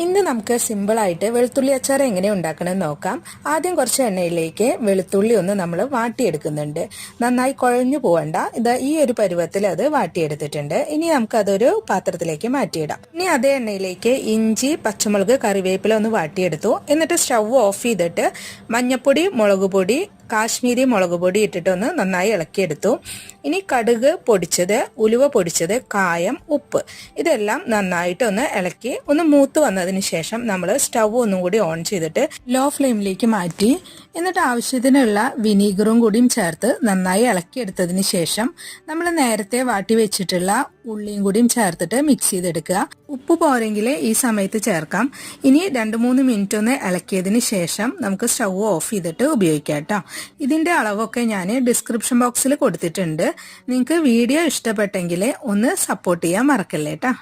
ഇന്ന് നമുക്ക് സിമ്പിളായിട്ട് വെളുത്തുള്ളി അച്ചാർ എങ്ങനെ ഉണ്ടാക്കണമെന്ന് നോക്കാം. ആദ്യം കുറച്ച് എണ്ണയിലേക്ക് വെളുത്തുള്ളി ഒന്ന് നമ്മൾ വാട്ടിയെടുക്കുന്നുണ്ട്. നന്നായി കുഴഞ്ഞു പോവണ്ട. ഈ ഒരു പരുവത്തിൽ അത് വാട്ടിയെടുത്തിട്ടുണ്ട്. ഇനി നമുക്കതൊരു പാത്രത്തിലേക്ക് മാറ്റിയിടാം. ഇനി അതേ എണ്ണയിലേക്ക് ഇഞ്ചി, പച്ചമുളക്, കറിവേപ്പില ഒന്ന് വാട്ടിയെടുത്തു. എന്നിട്ട് സ്റ്റൗ ഓഫ് ചെയ്തിട്ട് മഞ്ഞപ്പൊടി, മുളക് പൊടി, കാശ്മീരി മുളക് പൊടി ഇട്ടിട്ടൊന്ന് നന്നായി ഇളക്കിയെടുത്തു. ഇനി കടുക് പൊടിച്ചത്, ഉലുവ പൊടിച്ചത്, കായം, ഉപ്പ് ഇതെല്ലാം നന്നായിട്ടൊന്ന് ഇളക്കി ഒന്ന് മൂത്ത് വന്നതിന് ശേഷം നമ്മൾ സ്റ്റൗ ഒന്നും കൂടി ഓൺ ചെയ്തിട്ട് ലോ ഫ്ലെയിമിലേക്ക് മാറ്റി എന്നിട്ട് ആവശ്യത്തിനുള്ള വിനീഗറും കൂടിയും ചേർത്ത് നന്നായി ഇളക്കിയെടുത്തതിന് ശേഷം നമ്മൾ നേരത്തെ വാട്ടി വെച്ചിട്ടുള്ള ഉള്ളിയും കൂടിയും ചേർത്തിട്ട് മിക്സ് ചെയ്തെടുക്കുക. ഉപ്പ് പോരെങ്കിൽ ഈ സമയത്ത് ചേർക്കാം. ഇനി 2-3 മിനിറ്റ് ഒന്ന് ഇളക്കിയതിന് ശേഷം നമുക്ക് സ്റ്റൗ ഓഫ് ചെയ്തിട്ട് ഉപയോഗിക്കാം കേട്ടോ. ഇതിന്റെ അളവൊക്കെ ഞാൻ ഡിസ്ക്രിപ്ഷൻ ബോക്സിൽ കൊടുത്തിട്ടുണ്ട്. നിങ്ങൾക്ക് വീഡിയോ ഇഷ്ടപ്പെട്ടെങ്കിൽ ഒന്ന് സപ്പോർട്ട് ചെയ്യാൻ മറക്കല്ലേ കേട്ടോ.